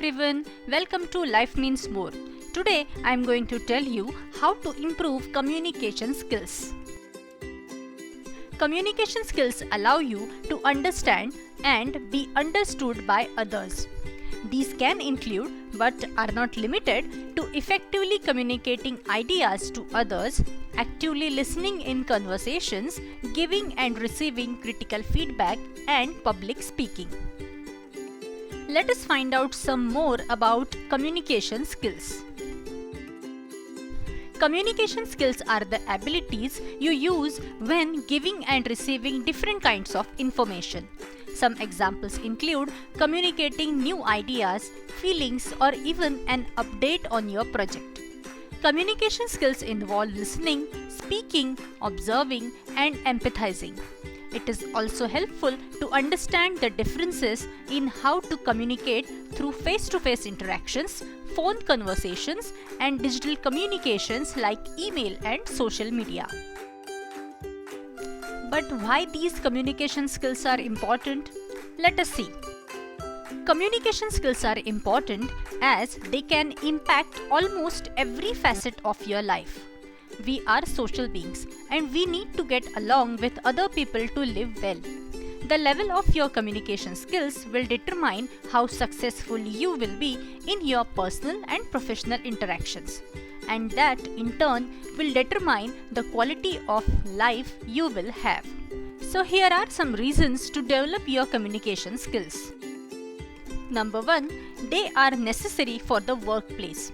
everyone, welcome to Life Means More. Today I am going to tell you how to improve communication skills. Communication skills allow you to understand and be understood by others. These can include, but are not limited to, effectively communicating ideas to others, actively listening in conversations, giving and receiving critical feedback, and public speaking. Let us find out some more about communication skills. Communication skills are the abilities you use when giving and receiving different kinds of information. Some examples include communicating new ideas, feelings, or even an update on your project. Communication skills involve listening, speaking, observing, and empathizing. It is also helpful to understand the differences in how to communicate through face-to-face interactions, phone conversations, and digital communications like email and social media. But why these communication skills are important? Let us see. Communication skills are important as they can impact almost every facet of your life. We are social beings and we need to get along with other people to live well. The level of your communication skills will determine how successful you will be in your personal and professional interactions. And that in turn will determine the quality of life you will have. So here are some reasons to develop your communication skills. Number 1, they are necessary for the workplace.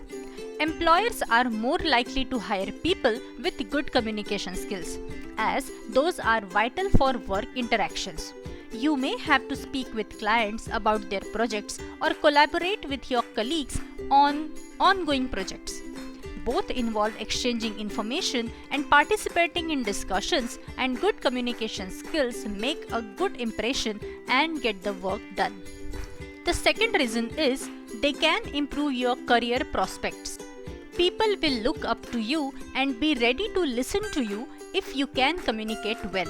Employers are more likely to hire people with good communication skills, as those are vital for work interactions. You may have to speak with clients about their projects or collaborate with your colleagues on ongoing projects. Both involve exchanging information and participating in discussions, and good communication skills make a good impression and get the work done. The second reason is they can improve your career prospects. People will look up to you and be ready to listen to you if you can communicate well.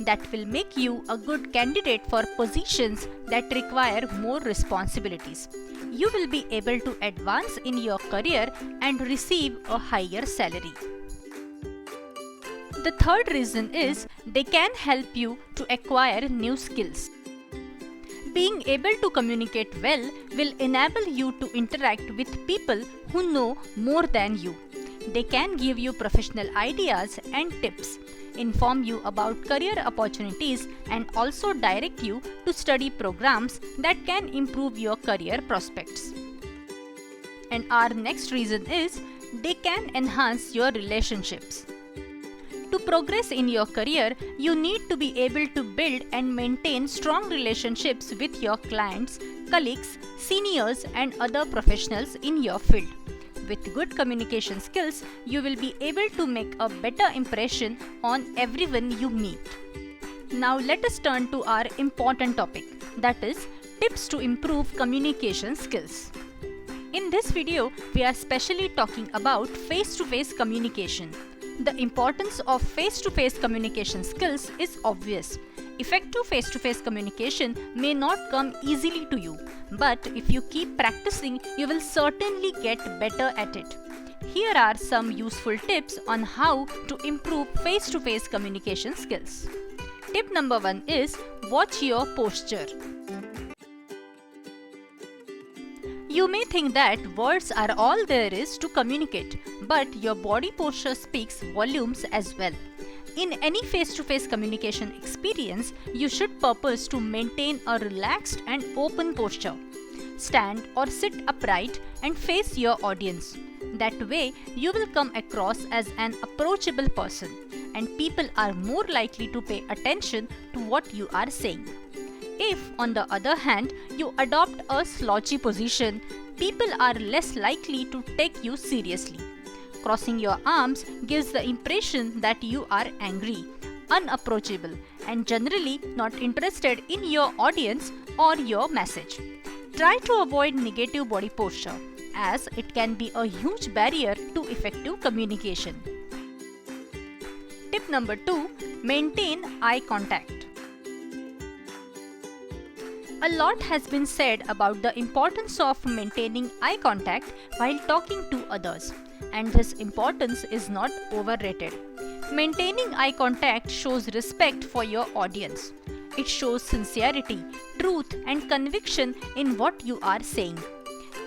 That will make you a good candidate for positions that require more responsibilities. You will be able to advance in your career and receive a higher salary. The third reason is they can help you to acquire new skills. Being able to communicate well will enable you to interact with people who know more than you. They can give you professional ideas and tips, inform you about career opportunities, and also direct you to study programs that can improve your career prospects. And our next reason is they can enhance your relationships. To progress in your career, you need to be able to build and maintain strong relationships with your clients, colleagues, seniors, and other professionals in your field. With good communication skills, you will be able to make a better impression on everyone you meet. Now let us turn to our important topic, that is, tips to improve communication skills. In this video, we are specially talking about face-to-face communication. The importance of face-to-face communication skills is obvious. Effective face-to-face communication may not come easily to you, but if you keep practicing, you will certainly get better at it. Here are some useful tips on how to improve face-to-face communication skills. Tip number 1 is watch your posture. You may think that words are all there is to communicate, but your body posture speaks volumes as well. In any face-to-face communication experience, you should purpose to maintain a relaxed and open posture. Stand or sit upright and face your audience. That way, you will come across as an approachable person, and people are more likely to pay attention to what you are saying. If, on the other hand, you adopt a slouchy position, people are less likely to take you seriously. Crossing your arms gives the impression that you are angry, unapproachable, and generally not interested in your audience or your message. Try to avoid negative body posture, as it can be a huge barrier to effective communication. Tip number 2, maintain eye contact. A lot has been said about the importance of maintaining eye contact while talking to others, and this importance is not overrated. Maintaining eye contact shows respect for your audience. It shows sincerity, truth, and conviction in what you are saying.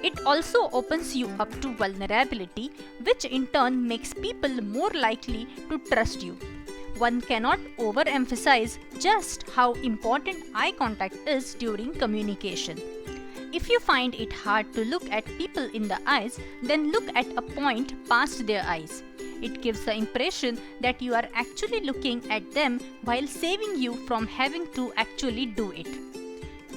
It also opens you up to vulnerability, which in turn makes people more likely to trust you. One cannot overemphasize just how important eye contact is during communication. If you find it hard to look at people in the eyes, then look at a point past their eyes. It gives the impression that you are actually looking at them while saving you from having to actually do it.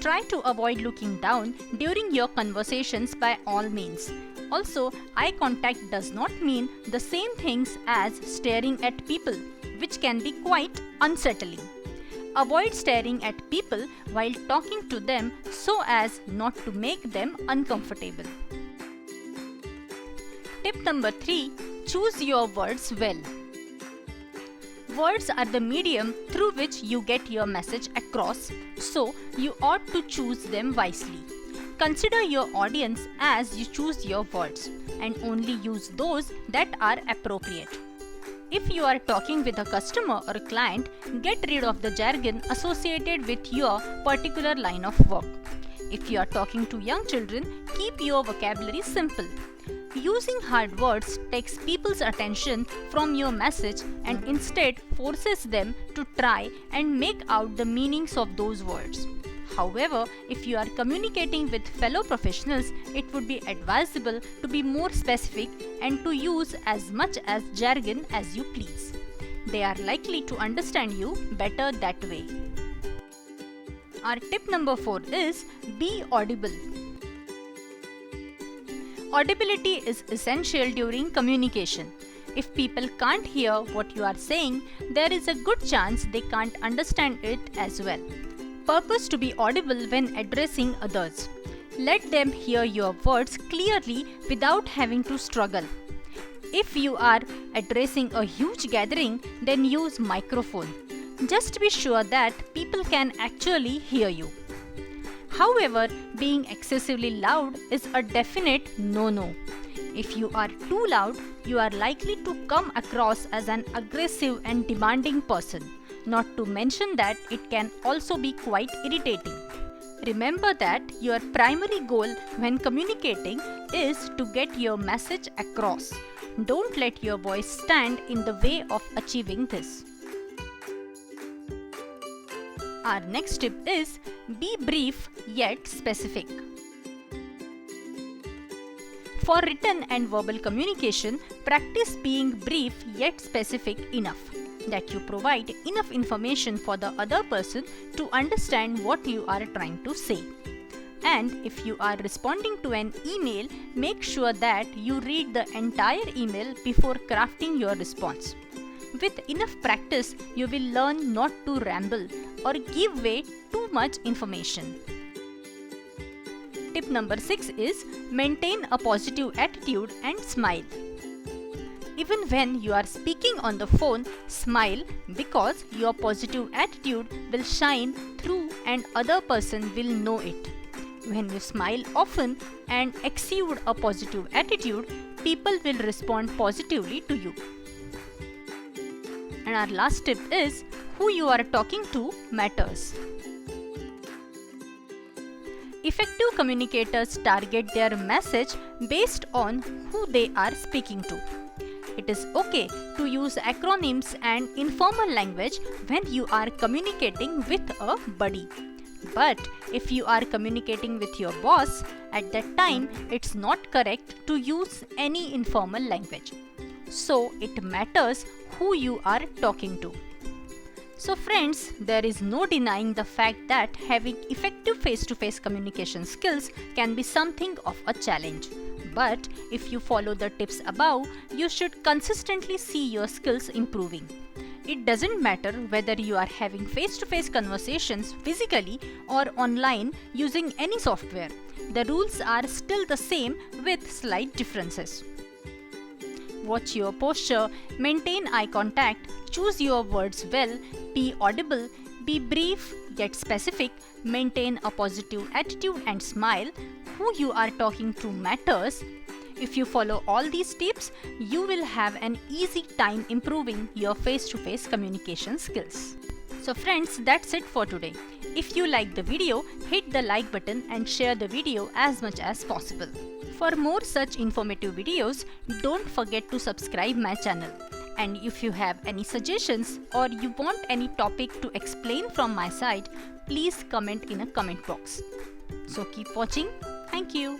Try to avoid looking down during your conversations by all means. Also, eye contact does not mean the same things as staring at people, which can be quite unsettling. Avoid staring at people while talking to them so as not to make them uncomfortable. Tip number 3. Choose your words well. Words are the medium through which you get your message across, so you ought to choose them wisely. Consider your audience as you choose your words and only use those that are appropriate. If you are talking with a customer or a client, get rid of the jargon associated with your particular line of work. If you are talking to young children, keep your vocabulary simple. Using hard words takes people's attention from your message and instead forces them to try and make out the meanings of those words. However, if you are communicating with fellow professionals, it would be advisable to be more specific and to use as much as jargon as you please. They are likely to understand you better that way. Our tip number 4 is be audible. Audibility is essential during communication. If people can't hear what you are saying, there is a good chance they can't understand it as well. Purpose to be audible when addressing others. Let them hear your words clearly without having to struggle. If you are addressing a huge gathering, then use microphone. Just be sure that people can actually hear you. However, being excessively loud is a definite no-no. If you are too loud, you are likely to come across as an aggressive and demanding person. Not to mention that it can also be quite irritating. Remember that your primary goal when communicating is to get your message across. Don't let your voice stand in the way of achieving this. Our next tip is be brief yet specific. For written and verbal communication, practice being brief yet specific enough, that you provide enough information for the other person to understand what you are trying to say. And if you are responding to an email, make sure that you read the entire email before crafting your response. With enough practice, you will learn not to ramble or give away too much information. Tip number 6 is maintain a positive attitude and smile. Even when you are speaking on the phone, smile because your positive attitude will shine through and other person will know it. When you smile often and exude a positive attitude, people will respond positively to you. And our last tip is who you are talking to matters. Effective communicators target their message based on who they are speaking to. It is okay to use acronyms and informal language when you are communicating with a buddy. But if you are communicating with your boss, at that time it's not correct to use any informal language. So it matters who you are talking to. So friends, there is no denying the fact that having effective face-to-face communication skills can be something of a challenge. But if you follow the tips above, you should consistently see your skills improving. It doesn't matter whether you are having face-to-face conversations physically or online using any software. The rules are still the same with slight differences. Watch your posture, maintain eye contact, choose your words well, be audible, Be brief yet specific, maintain a positive attitude and smile. Who you are talking to matters. If you follow all these tips, you will have an easy time improving your face-to-face communication skills. So friends, that's it for today. If you like the video, hit the like button and share the video as much as possible. For more such informative videos, don't forget to subscribe my channel. And if you have any suggestions or you want any topic to explain from my side, please comment in a comment box. So keep watching. Thank you.